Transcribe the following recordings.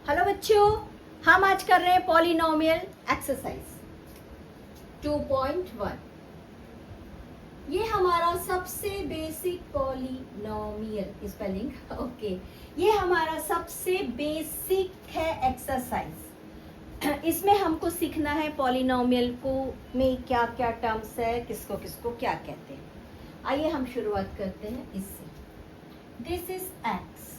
Hello बच्चों, हम आज कर रहे हैं पॉलिनोमियल एक्सरसाइज 2.1। ये हमारा सबसे बेसिक पॉलिनोमियल स्पेलिंग ओके, ये हमारा सबसे बेसिक है एक्सरसाइज। इसमें हमको सीखना है पॉलिनोमियल को में क्या क्या टर्म्स है, किसको किसको क्या कहते हैं। आइए हम शुरुआत करते हैं इससे। This is x.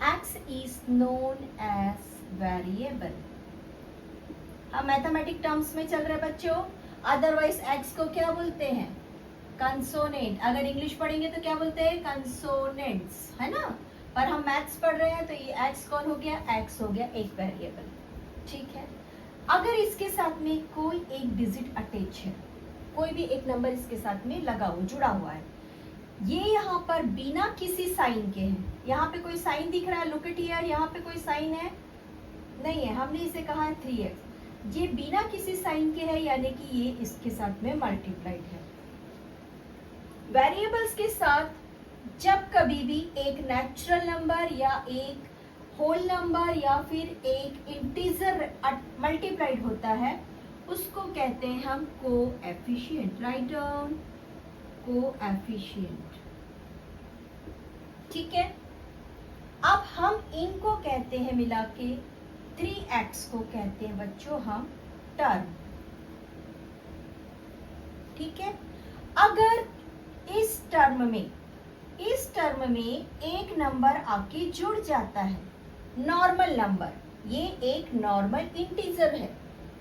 X is known as variable। हम मैथमेटिक टर्म्स में चल रहे बच्चों, अदरवाइज x को क्या बोलते हैं? कंसोनेंट। अगर इंग्लिश पढ़ेंगे तो क्या बोलते हैं? कंसोनेंट्स, है ना। पर हम मैथ्स पढ़ रहे हैं तो ये x कौन हो गया? x हो गया एक वेरिएबल, ठीक है। अगर इसके साथ में कोई एक डिजिट अटैच है, कोई भी एक नंबर इसके साथ में लगा हुआ जुड़ा हुआ है, ये यहाँ पर बिना किसी साइन के है। यहाँ पे कोई साइन दिख रहा है? लुक एट हियर, यहाँ पे कोई साइन है? नहीं है। हमने इसे कहा है 3x। ये बिना किसी साइन के है, यानी कि ये इसके साथ में मल्टीप्लाइड है। वेरिएबल्स के साथ जब कभी भी एक नेचुरल नंबर या एक होल नंबर या फिर एक इंटीजर मल्टीप्लाइड होता है, उसको कहते हैं हम कोएफिशिएंट। राइट डाउन कोएफिशिएंट, ठीक है। अब हम इनको कहते हैं मिला के 3x को कहते हैं बच्चों हम टर्म, ठीक है। अगर इस टर्म में एक नंबर आके जुड़ जाता है, नॉर्मल नंबर, ये एक नॉर्मल इंटीजर है,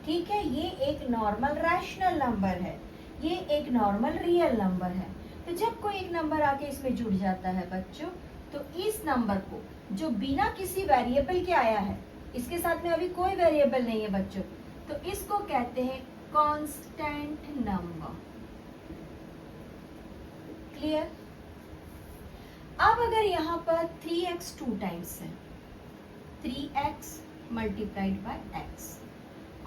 ठीक है, ये एक नॉर्मल रैशनल नंबर है, ये एक नॉर्मल रियल नंबर है। तो जब कोई एक नंबर आके इसमें जुड़ जाता है बच्चों, तो इस नंबर को जो बिना किसी वेरिएबल के आया है, इसके साथ में अभी कोई वेरिएबल नहीं है बच्चों, तो इसको कहते हैं कांस्टेंट नंबर। क्लियर? अब अगर यहाँ पर 3x 2 टाइम्स है, 3x मल्टीप्लाइड बाय x,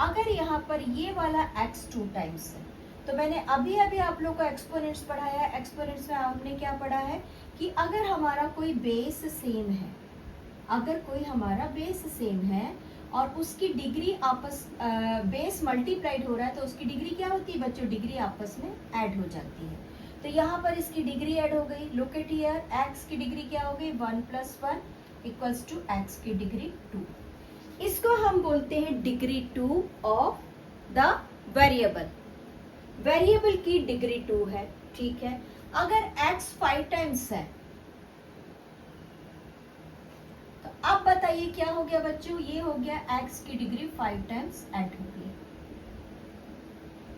अगर यहाँ पर ये वाला x 2 टाइम्स है, तो मैंने अभी आप लोग को एक्सपोनेंट्स पढ़ाया है। एक्सपोनेंट्स में हमने क्या पढ़ा है कि अगर हमारा कोई बेस सेम है, अगर कोई हमारा बेस सेम है और उसकी डिग्री आपस बेस मल्टीप्लाइड हो रहा है, तो उसकी डिग्री क्या होती है बच्चों? डिग्री आपस में ऐड हो जाती है। तो यहाँ पर इसकी डिग्री ऐड हो गई। लुक एट हियर, x की डिग्री क्या हो गई? 1 + 1 इक्वल्स टू x की डिग्री 2। इसको हम बोलते हैं degree 2 of the variable. Variable की डिग्री 2 है, ठीक है। अगर x 5 टाइम्स है, तो अब बताइए क्या हो गया बच्चों? ये हो गया x की डिग्री 5 टाइम्स ऐड हो गई,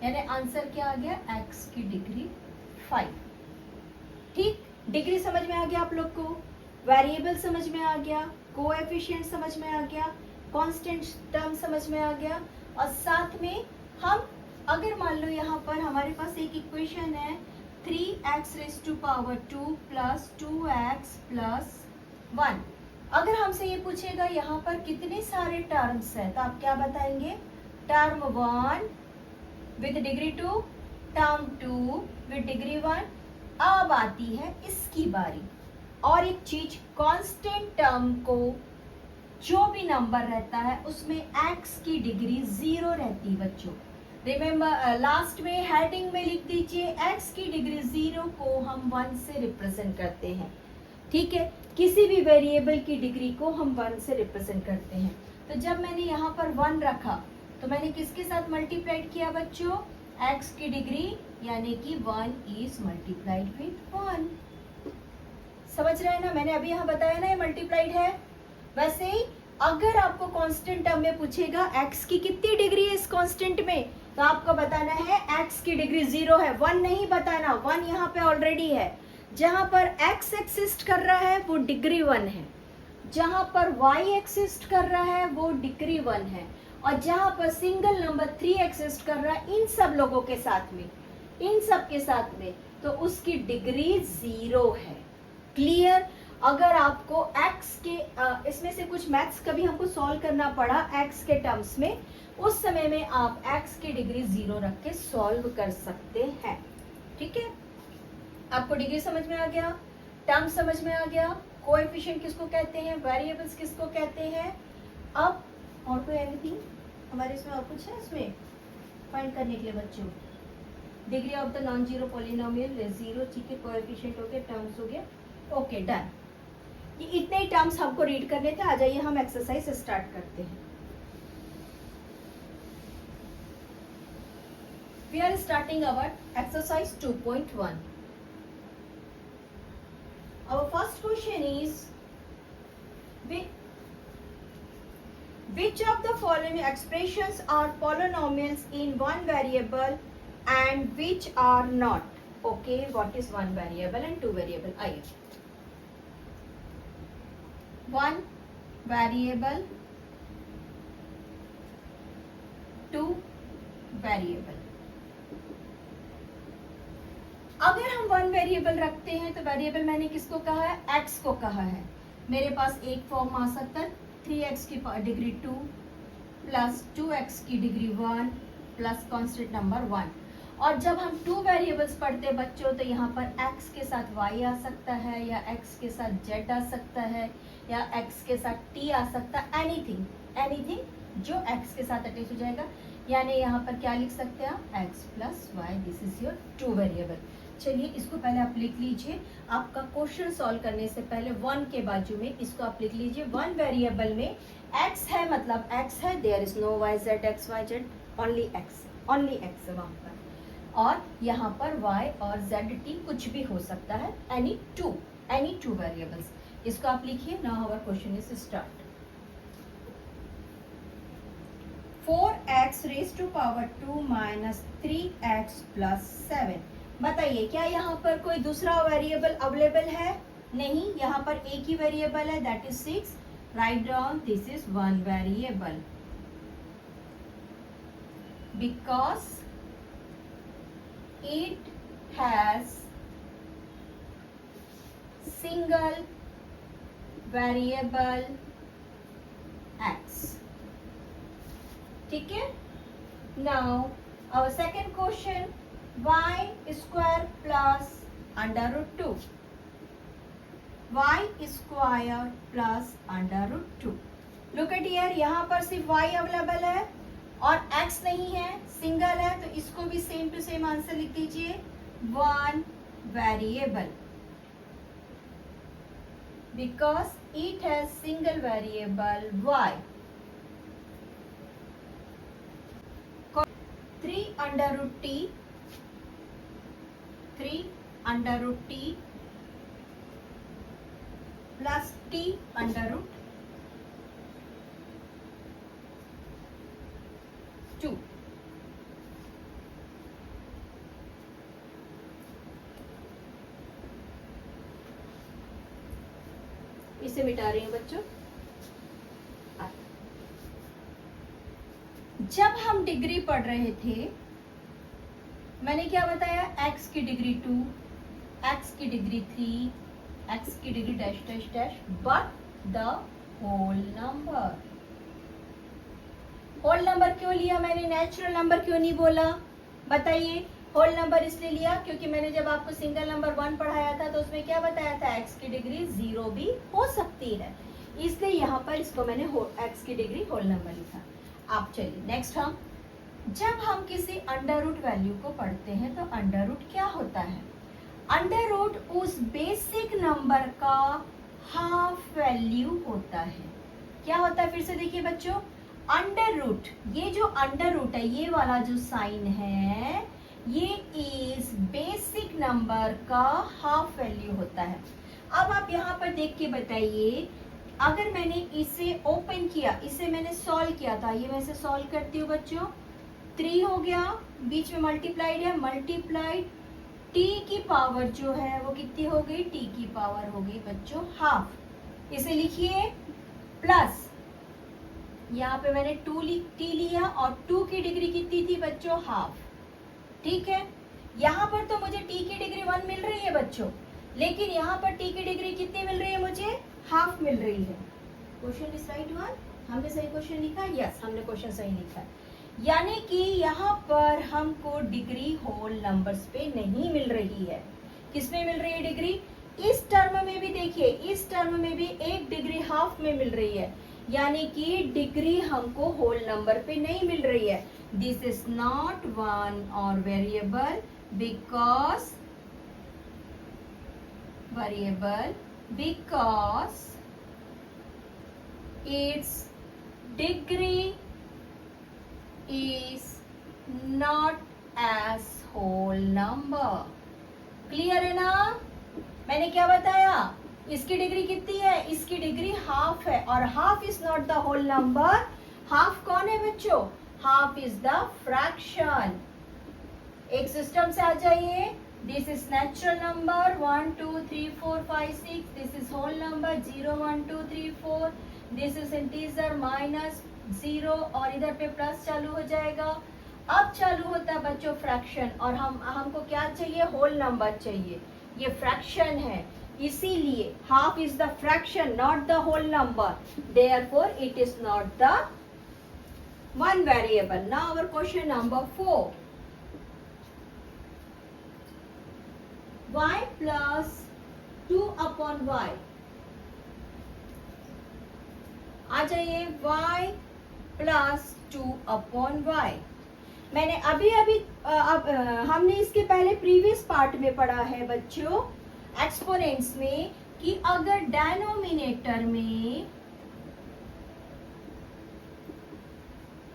यानी आंसर क्या आ गया? x की डिग्री 5। ठीक, डिग्री समझ में आ गया आप लोग को, वेरिएबल समझ में आ गया, कोएफिशिएंट समझ में आ गया, कांस्टेंट टर्म समझ में आ गया। और साथ में हम अगर मान लो यहाँ पर हमारे पास एक इक्वेशन है 3x⁻² + 2x + 1। अगर हमसे ये पूछेगा यहाँ पर कितने सारे टर्म्स हैं, तो आप क्या बताएंगे? Term 1 with degree 2, term 2 with degree 1। अब आती है इसकी बारी। और एक चीज, कांस्टेंट टर्म को जो भी नंबर रहता है उसमें x की डिग्री 0 रहती है बच्चों। रिमेम्बर, लास्ट में हेडिंग में लिख दीजिए x की डिग्री 0 को हम 1 से रिप्रेजेंट करते हैं, ठीक है। किसी भी वेरिएबल की डिग्री को हम 1 से रिप्रेजेंट करते हैं। तो जब मैंने यहाँ पर 1 रखा, तो मैंने किसके साथ मल्टीप्लाइड किया बच्चों? x की डिग्री, यानी कि 1 इज मल्टीप्लाइड विथ 1। समझ रहे हैं ना? मैंने अभी यहाँ बताया ना ये मल्टीप्लाइड है। वैसे ही अगर आपको कांस्टेंट टर्म में पूछेगा x की कितनी डिग्री है इस कांस्टेंट में, तो आपको बताना है x की डिग्री 0 है, 1 नहीं बताना। 1 यहाँ पे ऑलरेडी है। जहां पर x एक्सिस्ट कर रहा है वो डिग्री 1 है, जहां पर y एक्सिस्ट कर रहा है वो डिग्री 1 है, और जहां पर सिंगल नंबर 3 एक्सिस्ट कर रहा है इन सब लोगों के साथ में, इन सब के साथ में, तो उसकी डिग्री 0 है। क्लियर? अगर आपको x के इसमें से कुछ मैथ्स कभी हमको सॉल्व करना पड़ा x के टर्म्स में, उस समय में आप x की डिग्री 0 रख के सॉल्व कर सकते हैं, ठीक है। आपको डिग्री समझ में आ गया, टर्म समझ में आ गया, कोएफिशिएंट किसको कहते हैं, वेरिएबल्स किसको कहते हैं। अब और कोई एनीथिंग हमारे इसमें और कुछ है इसमें फाइंड करने के लिए बच्चों, degree of the non zero polynomial zero, ठीक है, कोएफिशिएंट हो गया, टर्म्स हो गया, ओके डन। ये इतने ही टर्म्स हमको रीड करने थे। आ जाइए हम एक्सरसाइज स्टार्ट करते हैं। We are starting our exercise 2.1. Our first question is which of the following expressions are polynomials in one variable and which are not? Okay, what is one variable and two variable? आइए, one variable, two variable। अगर हम one variable रखते हैं तो variable मैंने किसको कहा है, एक्स को कहा है। मेरे पास एक फॉर्म आ सकता है 3x की डिग्री 2 प्लस 2x की डिग्री 1 प्लस कांस्टेंट नंबर 1। और जब हम टू वेरिएबल्स पढ़ते हैं बच्चों तो यहाँ पर x के साथ y आ सकता है, या x के साथ z आ सकता है, या x के साथ t आ सकता है, एनीथिंग जो x के साथ अटैच हो जाएगा। यानी यहाँ पर क्या लिख सकते हैं आप, x plus y, this is your two variable. चलिए इसको पहले आप लिख लीजिए। आपका क्वेश्चन सॉल्व करने से पहले वन के बाजू में इसको आप लिख लीजिए। वन वेरिएबल में x है, मतलब x है, there is no y z x y z, only x है वहां पर। और यहाँ पर y और z t कुछ भी हो सकता है, एनी टू वेरिएबल्स। इसको आप लिखिए। Now our question is start. 4x raise to power 2 minus 3x plus 7। बताइए क्या यहाँ पर कोई दूसरा वेरिएबल अवेलेबल है? नहीं, यहाँ पर एक ही वेरिएबल है, that is 6। Right down, this is one variable because it has single variable x। ठीक है। Now our second question, y square plus under root 2, y square plus under root 2। Look at here, यहाँ पर सिर्फ y available है और x नहीं है, single है, तो इसको भी सेम टू सेम आंसर लिख दीजिए, one variable because it has single variable y। 3 under root t, 3 under root t plus t under root 2। इसे मिटा रही हूँ बच्चों। जब हम डिग्री पढ़ रहे थे मैंने क्या बताया, x की डिग्री 2, x की डिग्री 3, x की degree dash dash dash, but the whole number. Whole number क्यों लिया मैंने, नेचुरल नंबर क्यों नहीं बोला? बताइए। होल नंबर इसलिए लिया क्योंकि मैंने जब आपको सिंगल नंबर 1 पढ़ाया था तो उसमें क्या बताया था, x की डिग्री 0 भी हो सकती है, इसलिए यहाँ पर इसको मैंने x की डिग्री होल नंबर लिखा। आप चलिए नेक्स्ट, हम जब हम किसी अंडर रूट वैल्यू को पढ़ते हैं तो अंडर रूट क्या होता है? अंडर रूट उस बेसिक नंबर का हाफ वैल्यू होता है। क्या होता है, फिर से देखिए बच्चों, अंडर रूट, ये जो अंडर रूट है, ये वाला जो साइन है, ये इस बेसिक नंबर का हाफ वैल्यू होता है। अब आप यहाँ पर देख के बताइए, अगर मैंने इसे ओपन किया, इसे मैंने सॉल्व किया था, ये मैं इसे सॉल्व करती हूँ बच्चों, 3 हो गया, बीच में मल्टीप्लाइड है, मल्टीप्लाइड t की पावर जो है वो कितनी हो गई, t की पावर हो गई बच्चों हाफ। इसे लिखिए प्लस, यहाँ पे मैंने t लिया और 2 की डिग्री कितनी थी बच्चों, हाफ। ठीक है, यहाँ पर तो मुझे t की डिग्री 1 मिल रही है बच्चों, लेकिन यहाँ पर t की डिग्री कितनी मिल रही है, मुझे हाफ मिल रही है। क्वेश्चन इज राइट वन, हमने सही क्वेश्चन लिखा, यस हमने क्वेश्चन सही लिखा। यानी कि यहाँ पर हमको डिग्री होल नंबर्स पे नहीं मिल रही है, किस में मिल रही है डिग्री, इस टर्म में भी देखिए, इस टर्म में भी 1 डिग्री हाफ में मिल रही है, यानी कि डिग्री हमको होल नंबर पे नहीं मिल रही है. दिस इज नॉट वन और variable because its degree is not as whole number. Clear है ना? मैंने क्या बताया? इसकी डिग्री कितनी है? इसकी डिग्री हाफ है, और half is not the whole number. Half कौन है बच्चों? Half is the fraction. एक सिस्टम से आ जाइए. This is natural number 1 2 3 4 5 6. This is whole number 0 1 2 3 4. This is integer minus 0 और इधर पे प्लस चालू हो जाएगा. अब चालू होता है बच्चों फ्रैक्शन, और हमको क्या चाहिए? होल नंबर चाहिए. ये फ्रैक्शन है, इसीलिए half is the fraction not the whole number. Therefore it is not the one variable. Now our question number 4. y plus 2 upon y. आ जाइए. y plus 2 upon y. मैंने अभी हमने इसके पहले प्रीवियस पार्ट में पढ़ा है बच्चों एक्सपोनेंट्स में कि अगर डेनोमिनेटर में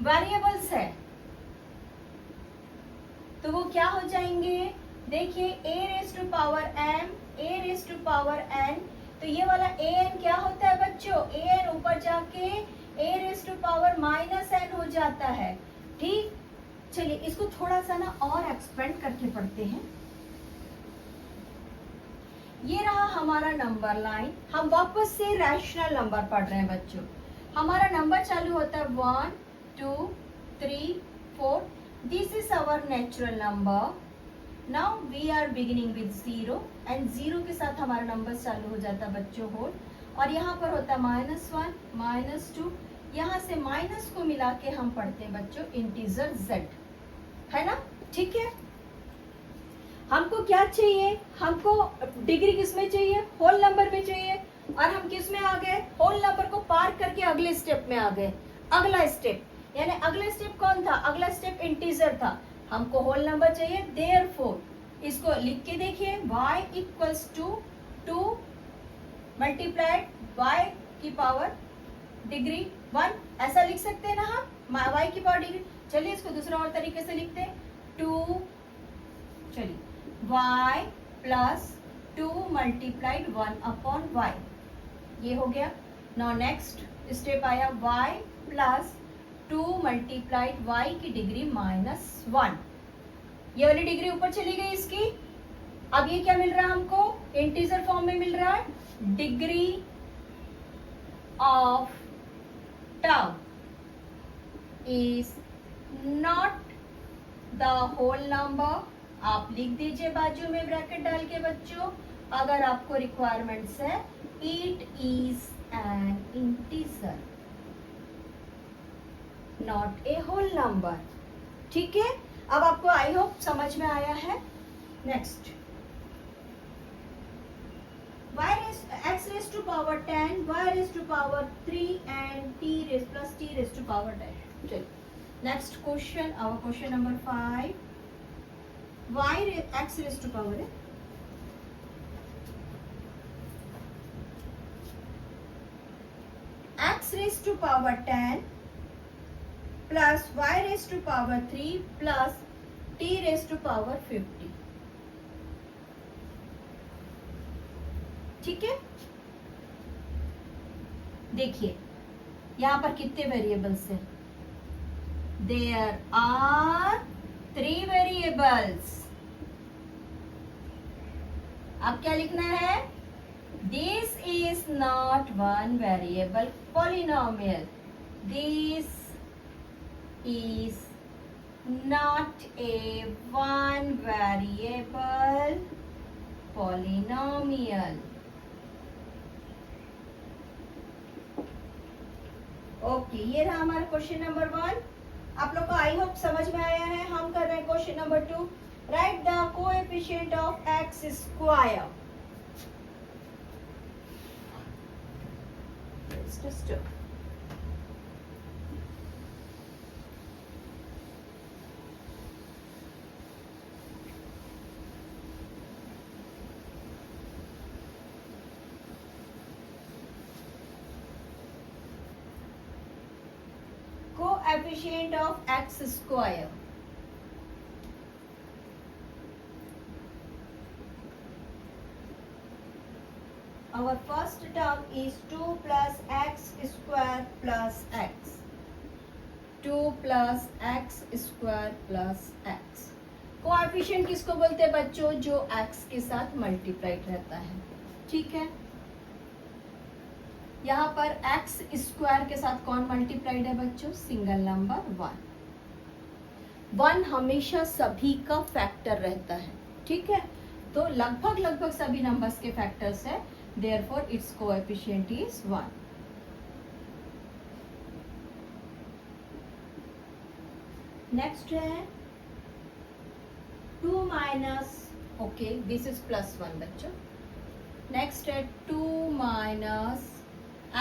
वेरिएबल्स है तो वो क्या हो जाएंगे? देखिए a raise to power m, a raise to power n. तो ये वाला an क्या होता है बच्चों? an ऊपर जाके a raise to power minus n हो जाता है. ठीक, चलिए इसको थोड़ा सा ना और एक्सपेंड करके पढ़ते हैं. ये रहा हमारा नंबर लाइन. हम वापस से रैशनल नंबर पढ़ रहे हैं बच्चों. हमारा नंबर चालू होता है 1 2 3 4. This is our natural number. Now we are beginning with 0 and 0 के साथ हमारा नंबर चालू हो जाता है बच्चों होल. और यहाँ पर होता है -1 -2. यहाँ से माइनस को मिला के हम पढ़ते हैं बच्चों इंटीजर z, है ना? ठीक है. हमको क्या चाहिए? हमको डिग्री किस में चाहिए? होल नंबर में चाहिए. और हम किस में आ गए? होल नंबर को पार करके अगले स्टेप में आ गए. अगला स्टेप यानी अगला स्टेप कौन था? अगला स्टेप इंटीजर था. हमको होल नंबर चाहिए. देयरफॉर इसको लिख के देखिए. y equals to 2 multiplied y की पावर डिग्री 1. ऐसा लिख सकते हैं ना हम, y की पावर डिग्री. चलिए इसको दूसरा और तरीके से लिखते हैं. 2 चलिए y plus 2 multiplied 1 upon y. ये हो गया. नाउ नेक्स्ट स्टेप आया y प्लस 2 मल्टीप्लाइड y की डिग्री -1. ये वाली डिग्री ऊपर चली गई इसकी. अब ये क्या मिल रहा है हमको? इंटीजर फॉर्म में मिल रहा है. Degree of term is not the whole number. आप लिख दीजिए बाजू में ब्रैकेट डाल के बच्चों, अगर आपको रिक्वायरमेंट्स है. It is an integer not a whole number. ठीक है. अब आपको आई होप समझ में आया है. Next x raised to power 10, y raised to power 3 and t raised plus t raised to power dash. चलिए next question. Our question number 5. x raised to power है x raised to power 10 plus y raised to power 3 plus t raised to power 50. ठीक है. देखिए यहां पर कितने variables हैं? There are 3 variables. अब क्या लिखना है? This is not one variable polynomial. दिस is not a one variable polynomial. Okay, ये रहा हमारा क्वेश्चन नंबर 1. आप लोग को आई होप समझ में आया है. हम कर रहे हैं question number 2. Right the coefficient of x square. next step. Coefficient of x square. Our first term is 2 plus x square plus x. 2 plus x square plus x. Coefficient किसको बोलते हैं बच्चों? जो x के साथ मल्टीप्लाइड रहता है, ठीक है। यहाँ पर x स्क्वायर के साथ कौन मल्टीप्लाइड है बच्चों? Single number 1। 1 हमेशा सभी का फैक्टर रहता है, ठीक है। तो लगभग सभी नंबर्स के फैक्टर्स है, therefore its coefficient is 1. Next है 2 minus, okay, this is plus 1 बच्चों। Next है 2 minus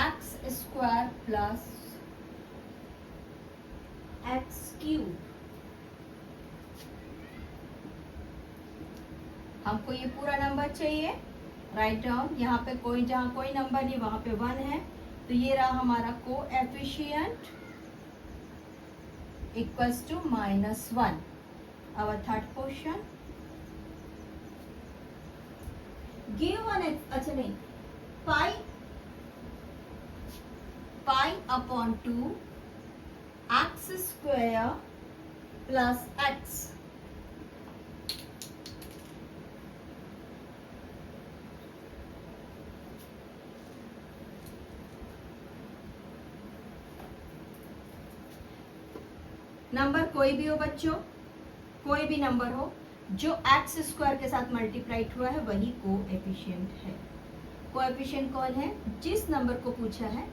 x square plus x cube। हमको ये पूरा नंबर चाहिए, राइट डाउन। यहाँ पे कोई, जहाँ कोई नंबर नहीं वहां पे 1 है, तो ये रहा हमारा coefficient equals to -1। Our third question, give one, अच्छा नहीं, pi upon 2 x square plus x. Number कोई भी हो बच्चों, कोई भी नंबर हो जो एक्स स्क्वायर के साथ मल्टीप्लाइड हुआ है वही कोएफिशिएंट है। कोएफिशिएंट कौन है? जिस नंबर को पूछा है,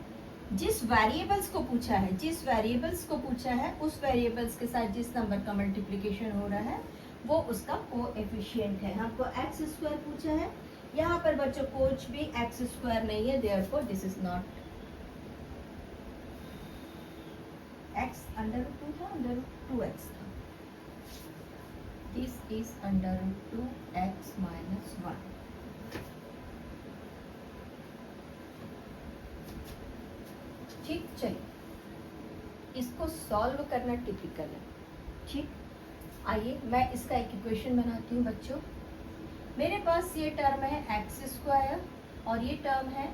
जिस वेरिएबल्स को पूछा है, जिस वेरिएबल्स को पूछा है उस वेरिएबल्स के साथ जिस नंबर का मल्टीप्लिकेशन हो रहा है वो उसका कोएफिशिएंट है। हमको एक्स स्क्वायर पूछा है, यहाँ पर बच्चों कुछ भी एक्स स्क्वायर नहीं है, therefore this is not x √2 था, √2x था। This is √2x minus 1। ठीक, चलिए इसको सॉल्व करना टिपिकल है, ठीक। आइए मैं इसका एक इक्वेशन बनाती हूँ बच्चों। मेरे पास ये टर्म है एक्स स्क्वायर और ये टर्म है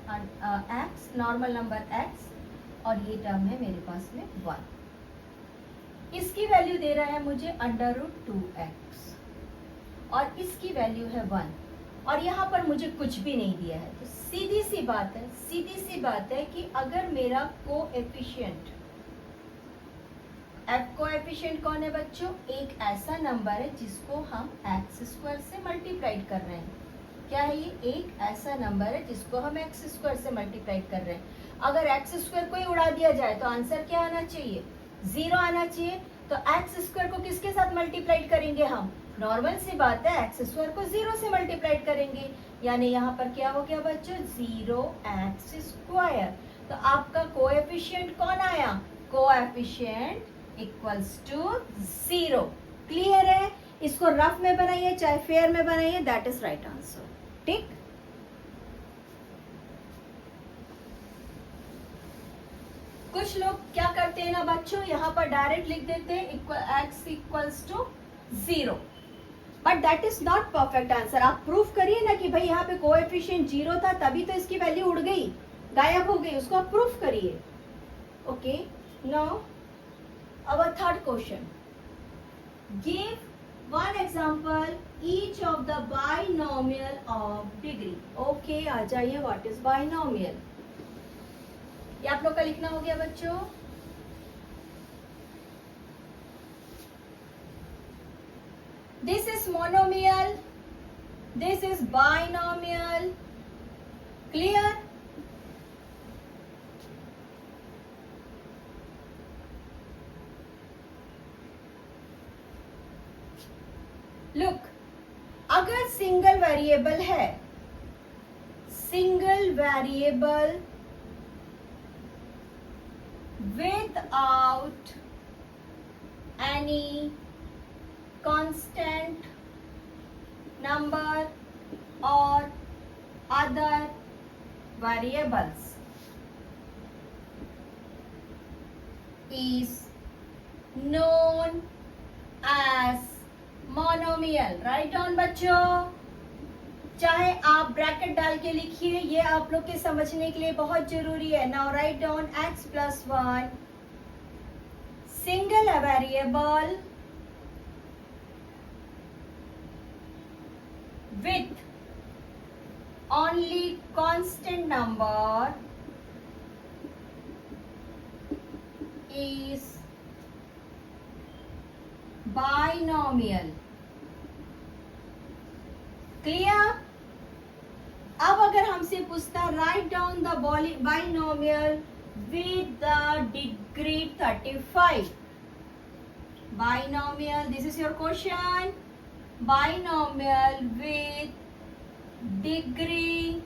एक्स, नॉर्मल नंबर एक्स, और ये टर्म है मेरे पास में 1। इसकी वैल्यू दे रहा है मुझे √2x और इसकी वैल्यू है 1 और यहाँ पर मुझे कुछ भी नहीं दिया है। तो सीधी सी बात है कि अगर मेरा कोएफिशिएंट, कोएफिशिएंट कौन है बच्चों? एक ऐसा नंबर है जिसको हम एक्स स्क्वायर से मल्टीप्लाइड कर रहे हैं। क्या है ये? एक ऐसा नंबर है जिसको हम एक्स स्क्वायर से मल्टीप्लाइड कर रहे हैं। अगर एक्स स्क्वायर को ही उड़ा दिया जाए तो आंसर क्या आना चाहिए? 0 आना चाहिए। तो एक्स स्क्वायर को किसके साथ मल्टीप्लाइड करेंगे हम? नॉर्मल सी बात है, एक्स स्क्वायर को 0 से मल्टीप्लाइड करेंगे, यानी यहाँ पर क्या हो गया बच्चों? 0x square. तो आपका कोएफिशिएंट कौन आया? Coefficient equals to 0। क्लियर है? इसको रफ में बनाइए चाहे फेयर में बनाइए, दैट इज राइट आंसर। ठीक, कुछ लोग क्या करते हैं ना बच्चों, यहाँ पर डायरेक्ट लिख देते हैं x equals to 0, but that is not perfect answer. आप प्रूफ करिए ना कि भाई यहाँ पे कोएफिशिएंट 0 था तभी तो इसकी वैल्यू उड़ गई, गायब हो गई, उसको आप प्रूफ करिए। Okay, now our third question, give one example each of the binomial of degree. Okay, आ जाइए, व्हाट इज बाइनोमियल? ये आप लोग का लिखना हो गया बच्चों। This is monomial, this is binomial. Clear? Look, अगर सिंगल वेरिएबल है, single variable without any constant number or other variables is known as monomial. Write down बच्चों, चाहे आप ब्रैकेट डाल के लिखिए, ये आप लोग के समझने के लिए बहुत जरूरी है. Now write down x plus 1 single variable with only constant number is binomial. Clear? अब अगर हमसे पूछता write down the binomial with the degree 35. Binomial, this is your question. Binomial with degree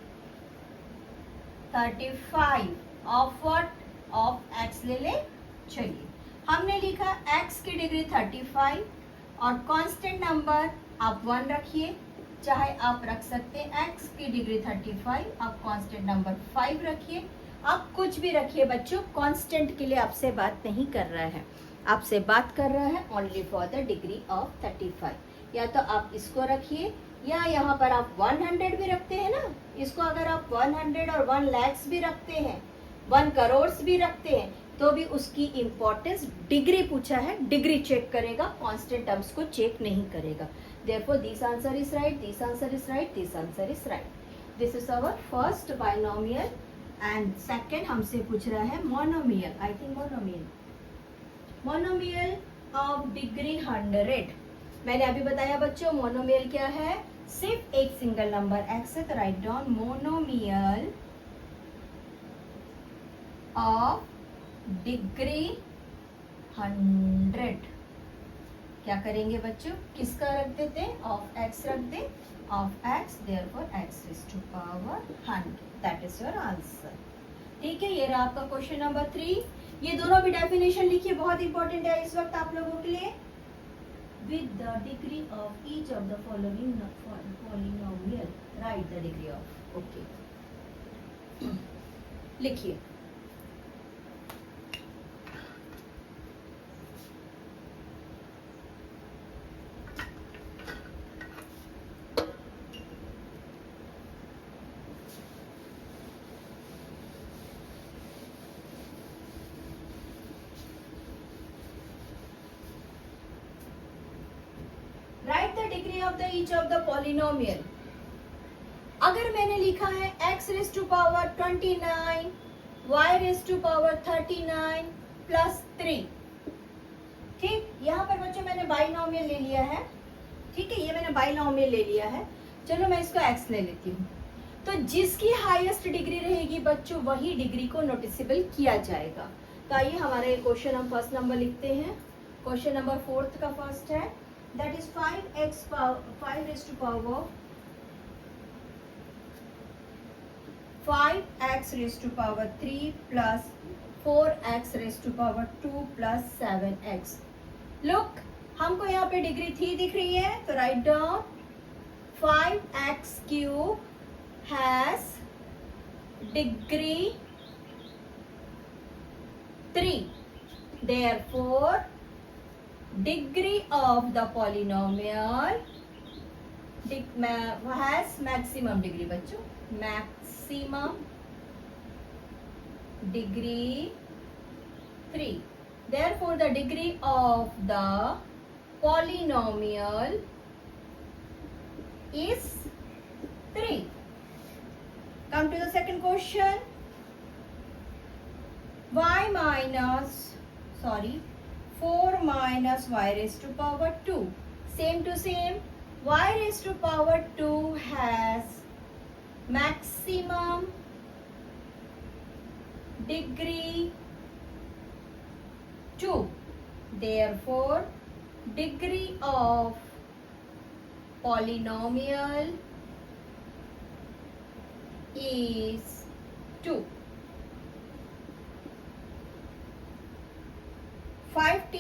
35 of what? Of x ले ले. चलिए हमने लिखा x की डिग्री 35 और कांस्टेंट नंबर आप 1 रखिए, चाहे आप रख सकते हैं x की डिग्री 35, आप कांस्टेंट नंबर 5 रखिए, आप कुछ भी रखिए बच्चों. कांस्टेंट के लिए आपसे बात नहीं कर रहा है, आपसे बात कर रहा है only for the degree of 35. या तो आप इसको रखिए या यहाँ पर आप 100 भी रखते हैं ना, इसको अगर आप 100 और 1 lakhs भी रखते हैं, 1 करोड़ भी रखते हैं, तो भी उसकी इंपॉर्टेंस डिग्री पूछा है, डिग्री चेक करेगा, कांस्टेंट टर्म्स को चेक नहीं करेगा. Therefore, this answer is right, this answer is right, this answer is right. This is our first binomial and second हमसे पूछ रहा है monomial. I think monomial. Monomial of degree 100. मैंने अभी बताया बच्चों मोनोमियल क्या है, सिर्फ एक सिंगल नंबर x है, तो write down monomial of degree 100. क्या करेंगे बच्चों, किसका रख देते हैं, ऑफ x रख दे, of x, therefore x raised to power 100. That is your answer. ठीक है, ये रहा आपका क्वेश्चन नंबर 3. ये दोनों भी डेफिनेशन लिखिए, बहुत इंपॉर्टेंट है इस वक्त आप लोगों के लिए. With the degree of each of the following polynomial, write the degree of. Okay. लिखिए. Write the degree of the each of the polynomial. अगर मैंने लिखा है x raised to power 29, y raised to power 39 plus 3. ठीक, यहाँ पर बच्चों मैंने बाइनोमियल ले लिया है. ठीक है, ये मैंने बाइनोमियल ले लिया है. चलो मैं इसको x ले लेती हूँ. तो जिसकी हाईएस्ट डिग्री रहेगी बच्चों वही डिग्री को नोटिसेबल किया जाएगा. तो आइए हमारा ये क्वेश्चन हम फर्स्ट नंबर लिखते हैं. क्वेश्चन नंबर 4 का फर्स्ट है, that is 5 raised to power 5x raised to power 3 plus 4x raised to power 2 plus 7x. Look, हमको यहाँ पे डिग्री 3 दिख रही है, तो write down 5x cube has degree 3. Therefore, degree of the polynomial has maximum degree बच्चों, maximum degree 3. Therefore, the degree of the polynomial is 3. Come to the second question. y minus 4 minus y raised to power 2. Same to same. Y raised to power 2 has maximum degree 2. Therefore, degree of polynomial is 2. 5t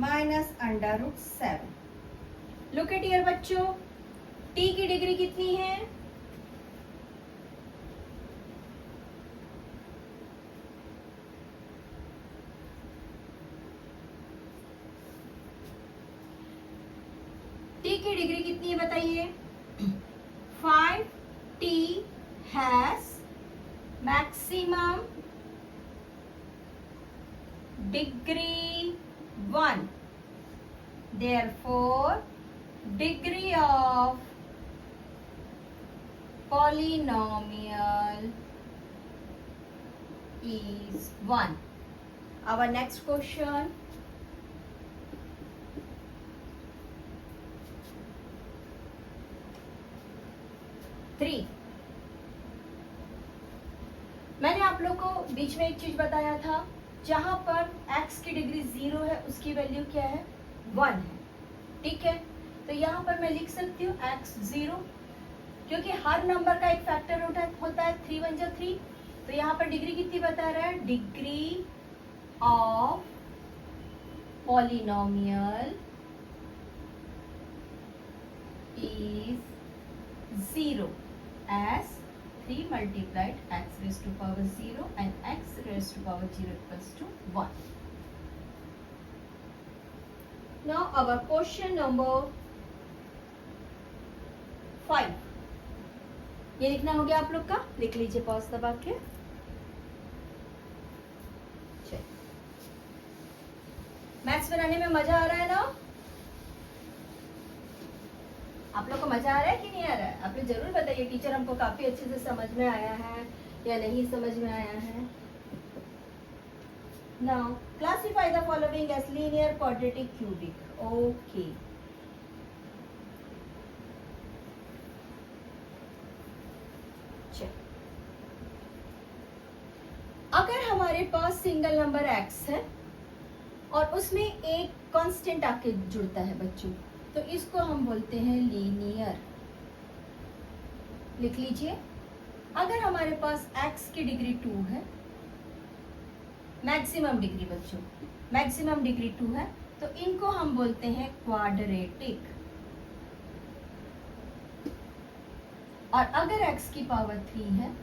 minus √7। Look at here बच्चों, t की degree कितनी है? t की degree कितनी है बताइए? 5t has maximum degree 1, therefore degree of polynomial is 1. Our next question. Three. मैंने आप लोग को बीच में एक चीज बताया था, जहां पर x की डिग्री 0 है उसकी वैल्यू क्या है? 1 है। ठीक है, तो यहाँ पर मैं लिख सकती हूँ x 0, क्योंकि हर नंबर का एक फैक्टर होता है 3 1 जा 3। तो यहाँ पर डिग्री कितनी बता रहा है? Degree of polynomial is 0 as 3 multiplied x raised to power 0 and x raised to power 0 equals to 1. Now our question number 5. ये लिखना हो गया आप लोग का, लिख लीजिए पॉज दबा के। मैथ्स बनाने में मजा आ रहा है ना? आप लोग को मजा आ रहा है कि नहीं आ रहा है? आप लोग जरूर बताइए, टीचर हमको काफी अच्छे से समझ में आया है या नहीं समझ में आया है। Now classify the following as linear, quadratic, cubic. Okay, अगर हमारे पास सिंगल नंबर x है और उसमें एक कांस्टेंट आके जुड़ता है बच्चों, तो इसको हम बोलते हैं लीनियर। लिख लीजिए, अगर हमारे पास x की डिग्री 2 है, मैक्सिमम डिग्री बच्चों, मैक्सिमम डिग्री 2 है, तो इनको हम बोलते हैं क्वाड्रेटिक। और अगर x की पावर 3 है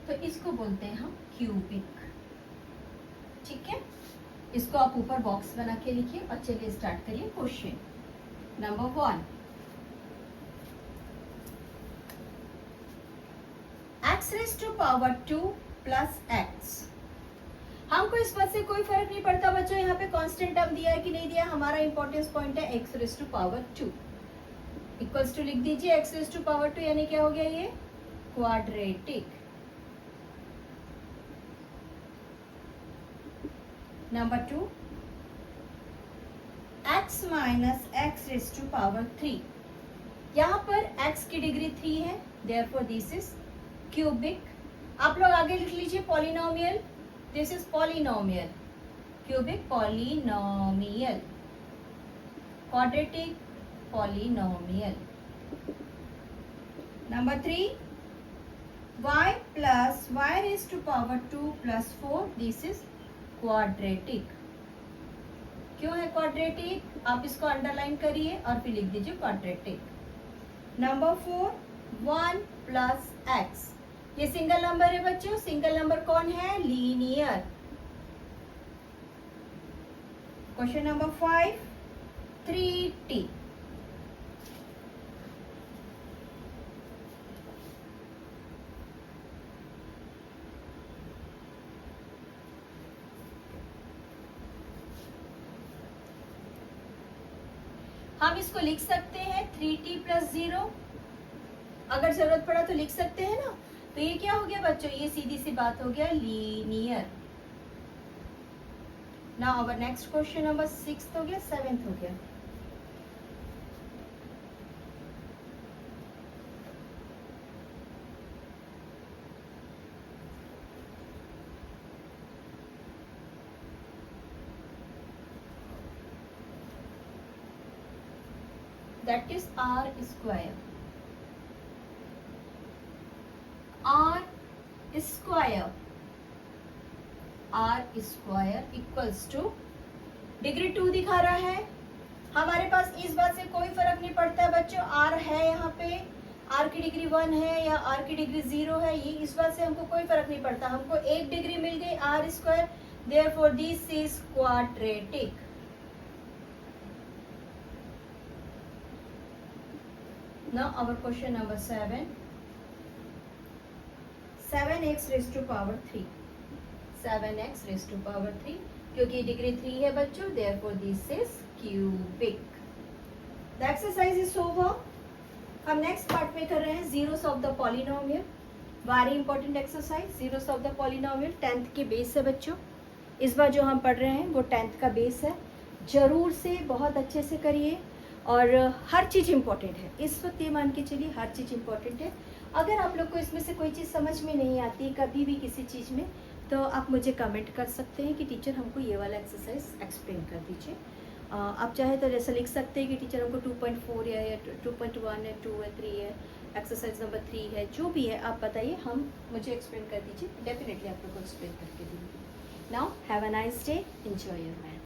तो इसको बोलते हैं हम क्यूबिक। ठीक है, इसको आप ऊपर बॉक्स बना के लिखिए और चलिए स्टार्ट करिए question number 1। x raised to power 2 plus x। हमको इस बात से कोई फर्क नहीं पड़ता बच्चों, यहाँ पे कांस्टेंट टर्म दिया है कि नहीं दिया, हमारा इंपॉर्टेंस पॉइंट है x raised to power 2 equals to लिख दीजिए x raised to power 2, यानी क्या हो गया ये? Quadratic. Number 2, x minus x raised to power 3। यहाँ पर x की डिग्री 3 है, therefore this is cubic। आप लोग आगे लिख लीजिए polynomial, this is polynomial, cubic polynomial, quadratic polynomial. Number 3, y plus y raised to power 2 plus 4, this is quadratic. क्यों है क्वाड्रेटिक? आप इसको अंडरलाइन करिए और फिर लिख दीजिए क्वाड्रेटिक। Number 4, 1 plus x। ये सिंगल नंबर है बच्चों, सिंगल नंबर कौन है? लीनियर। Question number 5, 3t। हम इसको लिख सकते हैं 3t प्लस 0, अगर जरूरत पड़ा तो लिख सकते हैं ना। तो ये क्या हो गया बच्चों? ये सीधी सी बात हो गया linear. Now our next question number 6 हो गया, 7th हो गया। that is r square। r square, r square equals to degree 2 दिखा रहा है। हमारे पास इस बात से कोई फर्क नहीं पड़ता है बच्चों, आर है यहाँ पे, आर की डिग्री 1 है या आर की डिग्री 0 है, ये इस बात से हमको कोई फर्क नहीं पड़ता। हमको एक डिग्री मिल गई r square, therefore this is quadratic. Now our question number 7, 7x raise to power 3, 7x raise to power 3, क्योंकि डिग्री 3 है बच्चों, therefore this is cubic. The exercise is over. हम नेक्स्ट पार्ट में कर रहे हैं zeros of the polynomial. Very important exercise, zeros of the polynomial 10th के base है बच्चों। इस बार जो हम पढ़ रहे हैं वो 10th का बेस है। जरूर से बहुत अच्छे से करिए और हर चीज़ इंपॉर्टेंट है। इस वक्त ये मान के चलिए हर चीज़ इंपॉर्टेंट है। अगर आप लोग को इसमें से कोई चीज़ समझ में नहीं आती कभी भी किसी चीज़ में, तो आप मुझे कमेंट कर सकते हैं कि टीचर हमको ये वाला एक्सरसाइज एक्सप्लेन कर दीजिए। आप चाहे तो जैसे लिख सकते हैं कि टीचर हमको 2.4 या 2.1 है, 2 है, 3 है, एक्सरसाइज नंबर 3 है, जो भी है आप बताइए, हम मुझे एक्सप्लेन कर दीजिए। डेफिनेटली आप लोग को एक्सप्लेन करके दूँगी। Now have a nice day, enjoy your math.